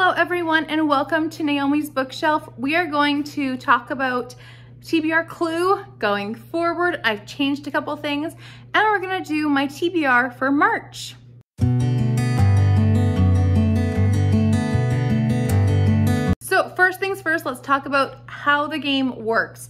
Hello everyone and welcome to Naomi's Bookshelf. We are going to talk about TBR Clue going forward. I've changed a couple things and we're gonna do my TBR for March. So first things first, let's talk about how the game works.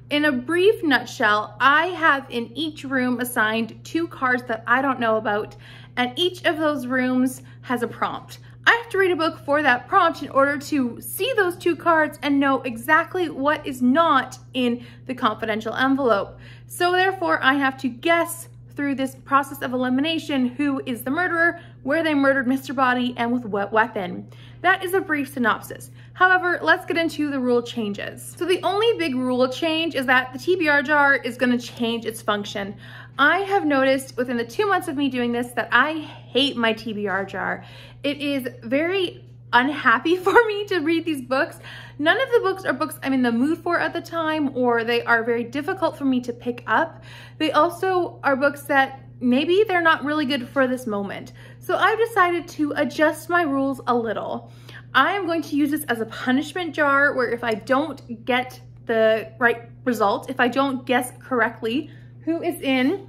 In a brief nutshell, I have in each room assigned 2 cards that I don't know about, and each of those rooms has a prompt. I have to read a book for that prompt in order to see those 2 cards and know exactly what is not in the confidential envelope. So therefore, I have to guess through this process of elimination who is the murderer, where they murdered Mr. Body, and with what weapon. That is a brief synopsis. However, let's get into the rule changes. So the only big rule change is that the TBR jar is going to change its function. I have noticed within the 2 months of me doing this that I hate my TBR jar. It is very unhappy for me to read these books. None of the books are books I'm in the mood for at the time, or they are very difficult for me to pick up. They also are books that maybe they're not really good for this moment. So I've decided to adjust my rules a little. I am going to use this as a punishment jar where if I don't get the right result, if I don't guess correctly who is in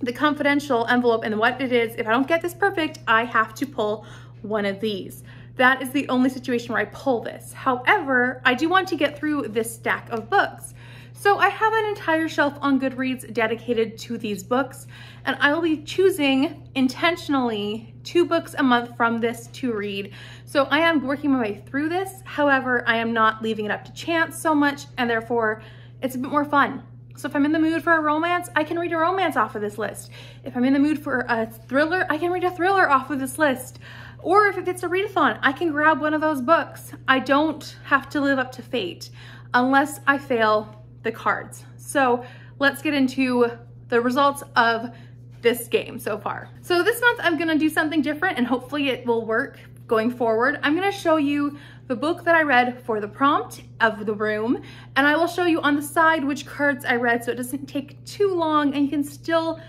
the confidential envelope and what it is, if I don't get this perfect, I have to pull one of these. That is the only situation where I pull this. However, I do want to get through this stack of books. So I have an entire shelf on Goodreads dedicated to these books, and I will be choosing intentionally 2 books a month from this to read. So I am working my way through this. However, I am not leaving it up to chance so much, and therefore it's a bit more fun. So if I'm in the mood for a romance, I can read a romance off of this list. If I'm in the mood for a thriller, I can read a thriller off of this list. Or if it's a readathon, I can grab one of those books. I don't have to live up to fate unless I fail the cards. So let's get into the results of this game so far. So this month I'm gonna do something different and hopefully it will work going forward. I'm gonna show you the book that I read for the prompt of the room, and I will show you on the side which cards I read so it doesn't take too long and you can still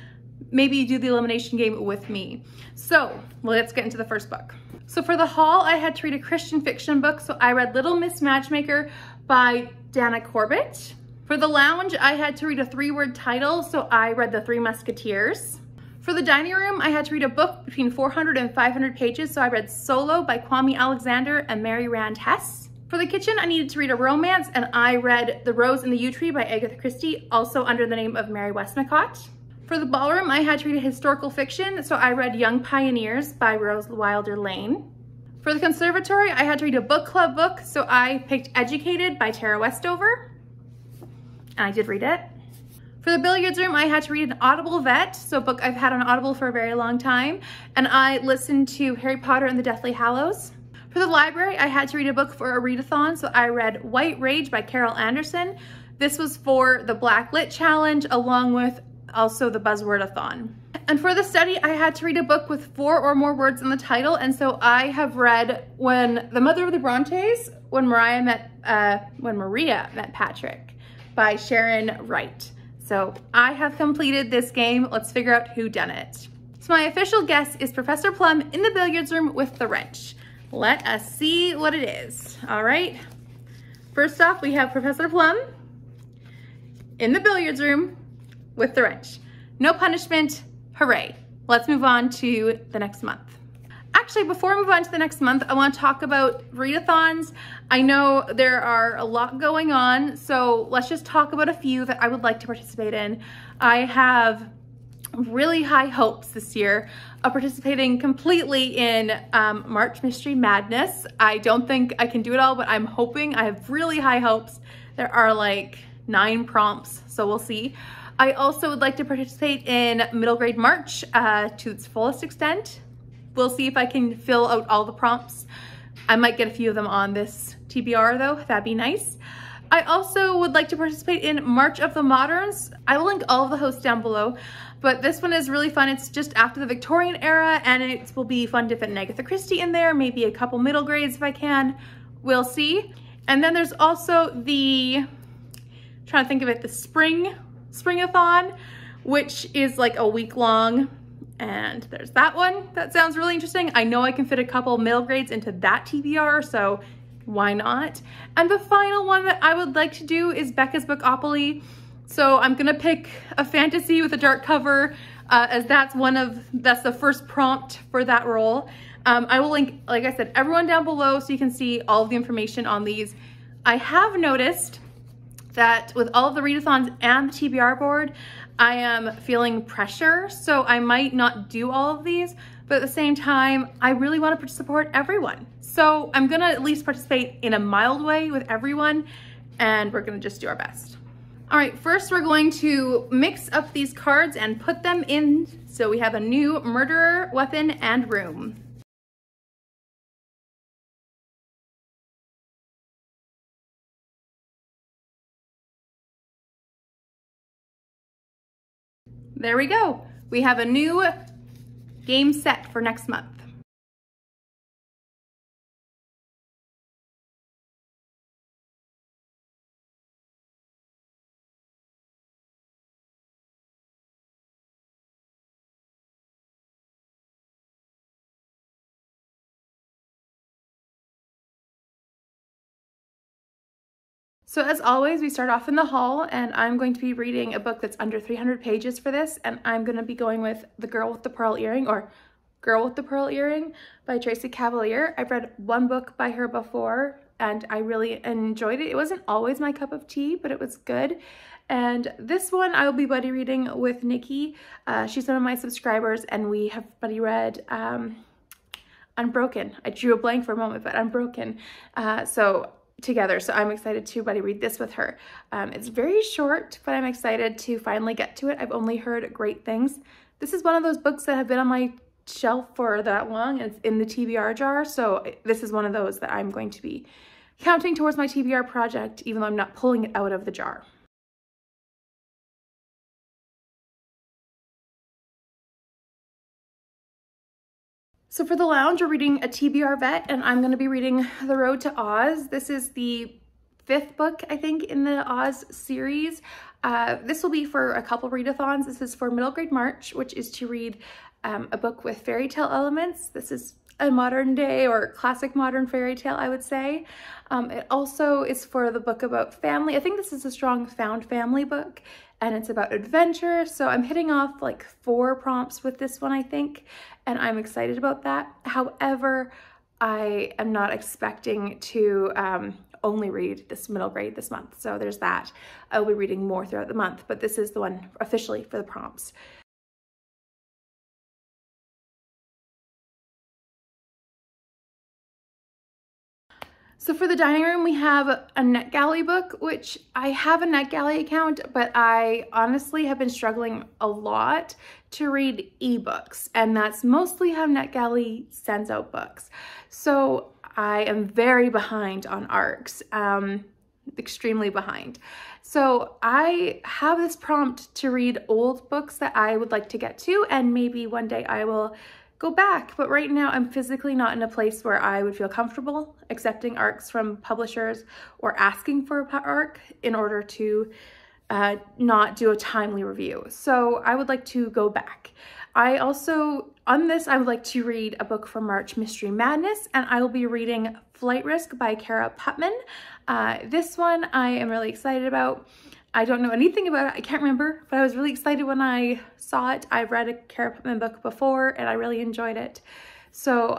maybe do the elimination game with me. So let's get into the first book. So for the haul, I had to read a Christian fiction book. So I read Little Miss Matchmaker by Dana Corbett. For the lounge, I had to read a 3-word title. So I read The Three Musketeers. For the dining room, I had to read a book between 400 and 500 pages. So I read Solo by Kwame Alexander and Mary Rand Hess. For the kitchen, I needed to read a romance, and I read The Rose and the Yew Tree by Agatha Christie, also under the name of Mary Westmacott. For the ballroom, I had to read a historical fiction, so I read Young Pioneers by Rose Wilder Lane. For the conservatory, I had to read a book club book, so I picked Educated by Tara Westover, and I did read it. For the billiards room, I had to read an Audible Vet, so a book I've had on Audible for a very long time, and I listened to Harry Potter and the Deathly Hallows. For the library, I had to read a book for a readathon, so I read White Rage by Carol Anderson. This was for the Black Lit Challenge, along with also the Buzzwordathon. And for the study, I had to read a book with 4 or more words in the title, and so I have read When the Mother of the Brontes, When Maria Met Patrick by Sharon Wright. So I have completed this game. Let's figure out who done it. So my official guess is Professor Plum in the billiards room with the wrench. Let us see what it is. All right. First off, we have Professor Plum in the billiards room with the wrench. No punishment, hooray. Let's move on to the next month. Actually, before I move on to the next month, I want to talk about readathons. I know there are a lot going on, so let's just talk about a few that I would like to participate in. I have really high hopes this year of participating completely in March Mystery Madness. I don't think I can do it all, but I'm hoping. I have really high hopes. There are like 9 prompts, so we'll see. I also would like to participate in Middle Grade March to its fullest extent. We'll see if I can fill out all the prompts. I might get a few of them on this TBR though, that'd be nice. I also would like to participate in March of the Moderns. I will link all of the hosts down below, but this one is really fun. It's just after the Victorian era, and it will be fun to fit an Agatha Christie in there, maybe a couple middle grades if I can. We'll see. And then there's also the, trying to think of it, the Springathon, which is like a week long, And there's that one. That sounds really interesting. I know I can fit a couple middle grades into that TBR, so why not? And the final one that I would like to do is Becca's Bookopoly. So I'm gonna pick a fantasy with a dark cover, as that's the first prompt for that role. I will link, like I said, everyone down below so you can see all of the information on these. I have noticed that with all of the readathons and the TBR board, I am feeling pressure, so I might not do all of these, but at the same time, I really want to support everyone. So I'm gonna at least participate in a mild way with everyone, and we're gonna just do our best. All right, first we're going to mix up these cards and put them in. So we have a new murderer, weapon, and room. There we go. We have a new game set for next month. So as always, we start off in the hall, and I'm going to be reading a book that's under 300 pages for this, and I'm going to be going with The Girl with the Pearl Earring, or Girl with the Pearl Earring by Tracy Cavalier. I've read one book by her before, and I really enjoyed it. It wasn't always my cup of tea, but it was good. And this one I will be buddy reading with Nikki. She's one of my subscribers, and we have buddy read Unbroken. I drew a blank for a moment, but Unbroken. Together, so I'm excited to buddy read this with her. It's very short, but I'm excited to finally get to it. I've only heard great things. This is one of those books that have been on my shelf for that long, and it's in the TBR jar, so this is one of those that I'm going to be counting towards my TBR project, even though I'm not pulling it out of the jar. So for the lounge, we're reading a TBR vet, and I'm going to be reading The Road to Oz. This is the 5th book, I think, in the Oz series. This will be for a couple readathons. This is for middle grade March, which is to read a book with fairy tale elements. This is a modern day or classic modern fairy tale, I would say. It also is for the book about family. I think this is a strong found family book, and it's about adventure. So I'm hitting off like 4 prompts with this one, I think, and I'm excited about that. However, I am not expecting to only read this middle grade this month. So there's that. I will be reading more throughout the month, but this is the one officially for the prompts. So for the dining room, we have a NetGalley book, which I have a NetGalley account, but I honestly have been struggling a lot to read ebooks, and that's mostly how NetGalley sends out books. So I am very behind on ARCs, extremely behind. So I have this prompt to read old books that I would like to get to, and maybe one day I will go back, but right now I'm physically not in a place where I would feel comfortable accepting ARCs from publishers or asking for an ARC in order to not do a timely review. So I would like to go back. I also, on this, I would like to read a book from March, Mystery Madness, and I will be reading Flight Risk by Kara Putman. This one I am really excited about. I don't know anything about it. I can't remember, but I was really excited when I saw it. I've read a Kara Putman book before, and I really enjoyed it. So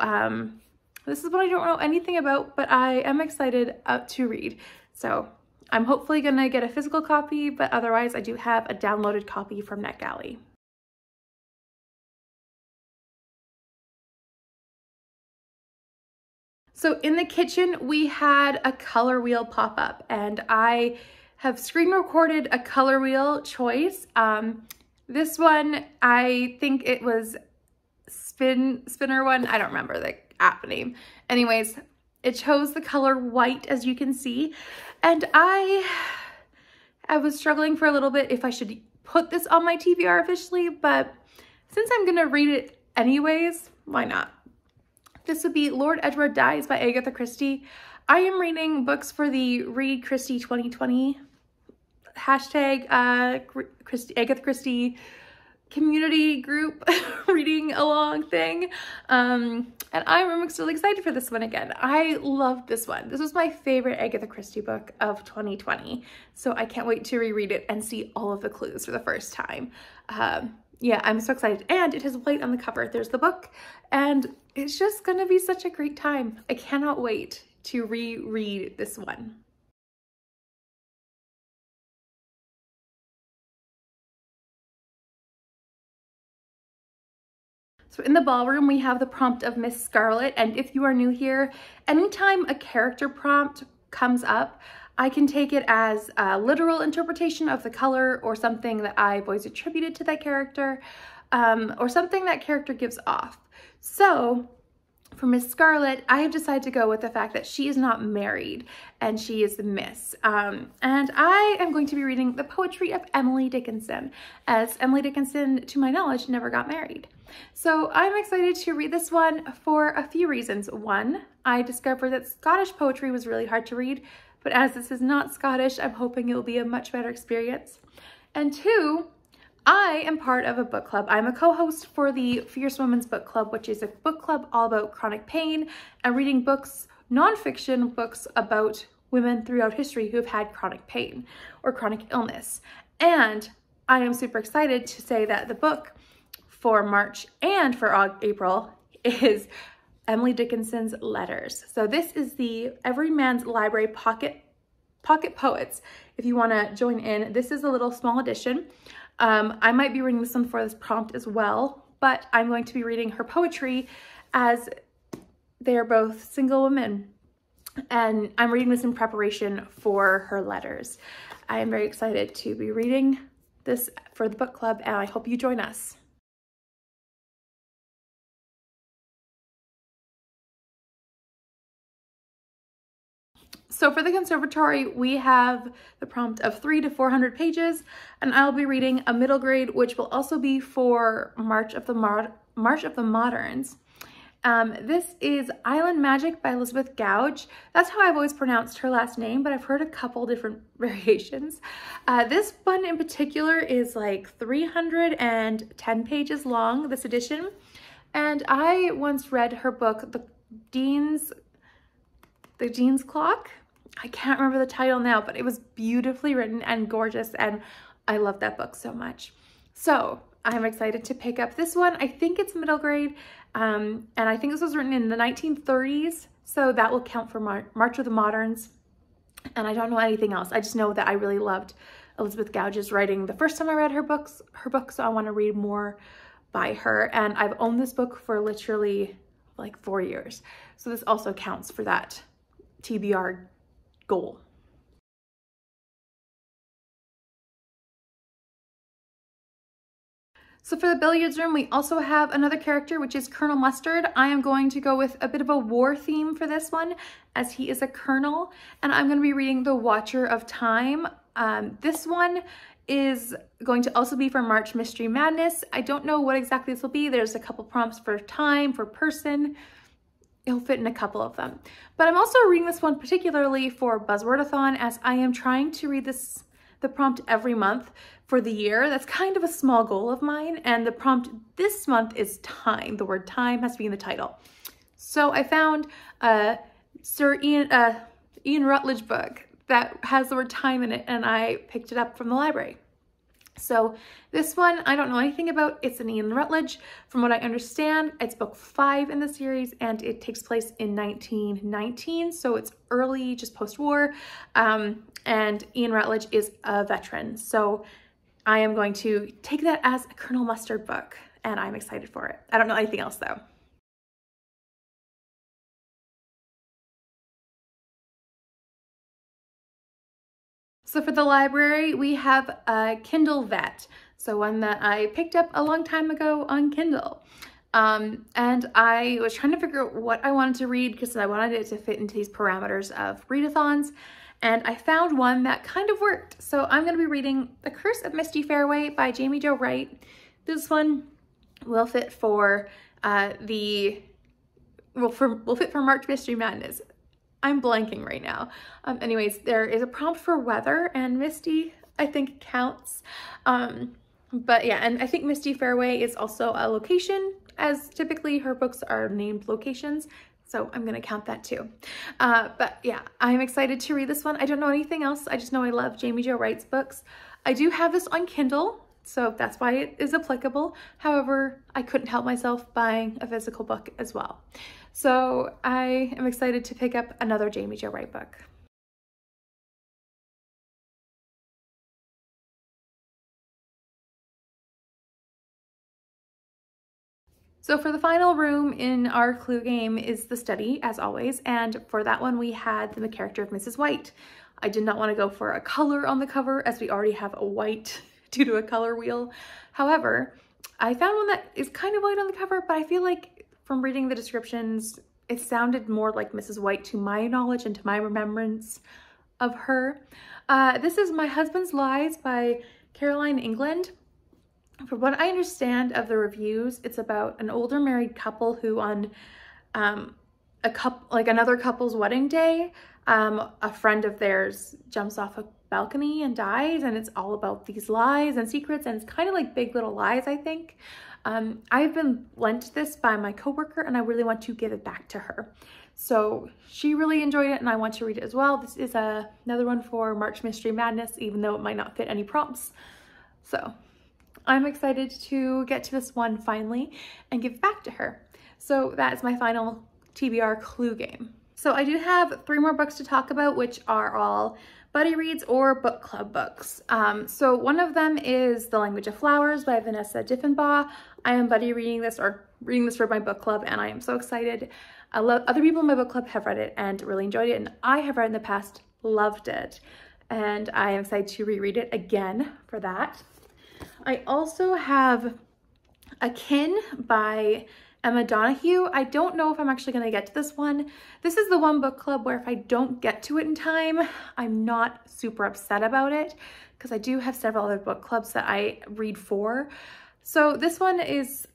this is what I don't know anything about, but I am excited to read. So I'm hopefully gonna get a physical copy, but otherwise I do have a downloaded copy from NetGalley. So in the kitchen, we had a color wheel pop up, and I have screen recorded a color wheel choice. This one, I think it was Spinner one. I don't remember the app name. Anyways, it chose the color white, as you can see. And I was struggling for a little bit if I should put this on my TBR officially, but since I'm gonna read it anyways, why not? This would be Lord Edward Dies by Agatha Christie. I am reading books for the Read Christie 2020 hashtag Agatha Christie community group reading along thing. And I'm really excited for this one again. I loved this one. This was my favorite Agatha Christie book of 2020. So I can't wait to reread it and see all of the clues for the first time. Yeah, I'm so excited. And it has white on the cover. There's the book, and it's just gonna be such a great time. I cannot wait to reread this one. So in the ballroom, we have the prompt of Miss Scarlet. And if you are new here, anytime a character prompt comes up, I can take it as a literal interpretation of the color, or something that I've always attributed to that character, or something that character gives off. So for Miss Scarlet, I have decided to go with the fact that she is not married and she is the Miss. And I am going to be reading the poetry of Emily Dickinson, as Emily Dickinson, to my knowledge, never got married. So I'm excited to read this one for a few reasons. One, I discovered that Scottish poetry was really hard to read, but as this is not Scottish, I'm hoping it will be a much better experience. And two, I am part of a book club. I'm a co-host for the Fierce Women's Book Club, which is a book club all about chronic pain and reading books, nonfiction books about women throughout history who have had chronic pain or chronic illness. And I am super excited to say that the book for March and for April is Emily Dickinson's Letters. So this is the Everyman's Library Pocket Poets. If you want to join in, this is a little small edition. I might be reading this one for this prompt as well, but I'm going to be reading her poetry as they're both single women. And I'm reading this in preparation for her letters. I am very excited to be reading this for the book club, and I hope you join us. So for the Conservatory, we have the prompt of 300 to 400 pages, and I'll be reading a middle grade, which will also be for March of the Moderns. This is Island Magic by Elizabeth Gouge. That's how I've always pronounced her last name, but I've heard a couple different variations. This one in particular is like 310 pages long, this edition. And I once read her book, The Dean's Clock. I can't remember the title now, but it was beautifully written and gorgeous, and I love that book so much. So I'm excited to pick up this one. I think it's middle grade, and I think this was written in the 1930s, so that will count for March of the Moderns. And I don't know anything else. I just know that I really loved Elizabeth Gouge's writing the first time I read her book, so I want to read more by her. And I've owned this book for literally like 4 years, so this also counts for that TBR goal. So for the billiards room, we also have another character, which is Colonel Mustard. I am going to go with a bit of a war theme for this one, as he is a colonel, and I'm going to be reading The Watcher of Time. This one is going to also be for March Mystery Madness. I don't know what exactly this will be. There's a couple prompts for time, for person. It'll fit in a couple of them. But I'm also reading this one particularly for Readathon, as I am trying to read the prompt every month for the year. That's kind of a small goal of mine. And the prompt this month is time. The word time has to be in the title. So I found a Sir Ian Rutledge book that has the word time in it, and I picked it up from the library. So this one, I don't know anything about. It's an Ian Rutledge. From what I understand, it's book 5 in the series, and it takes place in 1919. So it's early, just post-war. And Ian Rutledge is a veteran. So I am going to take that as a Colonel Mustard book, and I'm excited for it. I don't know anything else though. So for the library, we have a Kindle Vet. So one that I picked up a long time ago on Kindle. And I was trying to figure out what I wanted to read because I wanted it to fit into these parameters of readathons. And I found one that kind of worked. So I'm going to be reading The Curse of Misty Fairway by Jamie Jo Wright. This one will fit for will fit for March Mystery Madness. I'm blanking right now. Anyways, there is a prompt for weather, and misty, I think, counts. But yeah, and I think Misty Fairway is also a location, as typically her books are named locations. So I'm gonna count that too. But yeah, I'm excited to read this one. I don't know anything else. I just know I love Jamie Jo Wright's books. I do have this on Kindle, so that's why it is applicable. However, I couldn't help myself buying a physical book as well. So I am excited to pick up another Jamie Jo Wright book. So for the final room in our clue game is the study, as always, and for that one we had the character of Mrs. White. I did not want to go for a color on the cover, as we already have a white due to a color wheel. However, I found one that is kind of white on the cover, but I feel like from reading the descriptions, it sounded more like Mrs. White to my knowledge and to my remembrance of her. This is My Husband's Lies by Caroline England. From what I understand of the reviews, it's about an older married couple who on another couple's wedding day, a friend of theirs jumps off a balcony and dies, and it's all about these lies and secrets, and it's kind of like Big Little Lies, I think. I've been lent this by my coworker, and I really want to give it back to her. So she really enjoyed it, and I want to read it as well. This is another one for March Mystery Madness, even though it might not fit any prompts. So I'm excited to get to this one finally and give it back to her. So that is my final TBR Clue game. So I do have 3 more books to talk about, which are all buddy reads or book club books. So one of them is The Language of Flowers by Vanessa Diffenbaugh. I am buddy reading this for my book club, and I am so excited. Other people in my book club have read it and really enjoyed it, and I have read it in the past, loved it. And I am excited to reread it again for that. I also have Akin by Emma Donoghue. I don't know if I'm actually going to get to this one. This is the one book club where if I don't get to it in time, I'm not super upset about it, because I do have several other book clubs that I read for. So this one is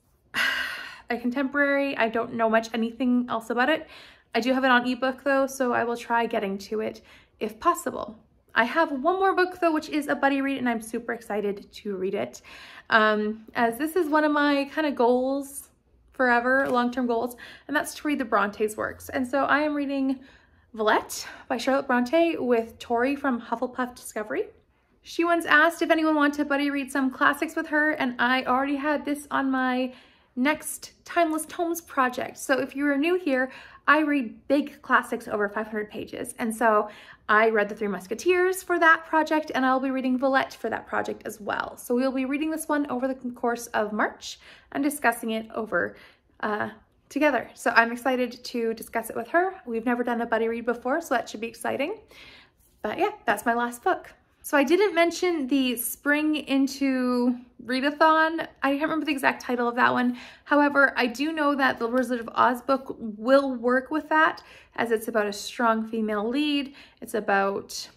a contemporary. I don't know anything else about it. I do have it on ebook though, so I will try getting to it if possible. I have one more book though, which is a buddy read, and I'm super excited to read it. As this is one of my kind of goals forever, long-term goals, and that's to read the Bronte's works. And so I am reading Villette by Charlotte Bronte with Tori from Hufflepuff Discovery. She once asked if anyone wanted to buddy read some classics with her, and I already had this on my next Timeless Tomes project. So if you are new here, I read big classics over 500 pages. And so I read The Three Musketeers for that project, and I'll be reading Villette for that project as well. So we'll be reading this one over the course of March and discussing it over together. So I'm excited to discuss it with her. We've never done a buddy read before, so that should be exciting. But yeah, that's my last book. So I didn't mention the Spring into Readathon. I can't remember the exact title of that one. However, I do know that the Wizard of Oz book will work with that, as it's about a strong female lead. It's about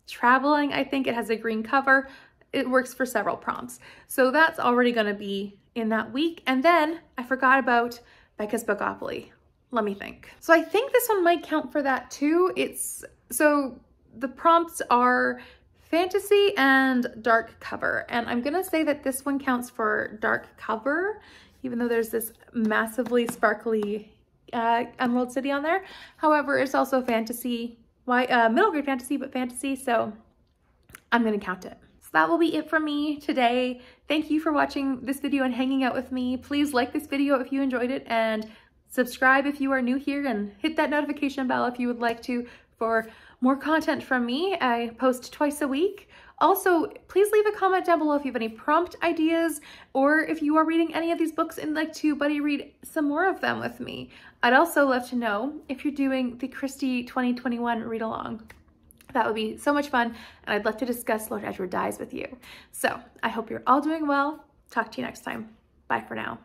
traveling, I think. It has a green cover. It works for several prompts. So that's already going to be in that week. And then I forgot about Becca's Bookopoly. Let me think. So I think this one might count for that too. So the prompts are fantasy and dark cover, and I'm gonna say that this one counts for dark cover, even though there's this massively sparkly Emerald City on there. However, it's also fantasy, middle grade fantasy, but fantasy, so I'm gonna count it. So that will be it from me today. Thank you for watching this video and hanging out with me. Please like this video if you enjoyed it, and subscribe if you are new here, and hit that notification bell if you would like to for more content from me. I post twice a week. Also, please leave a comment down below if you have any prompt ideas, or if you are reading any of these books and like to buddy read some more of them with me. I'd also love to know if you're doing the Christie 2021 read along. That would be so much fun, and I'd love to discuss Lord Edward Dies with you. So I hope you're all doing well. Talk to you next time. Bye for now.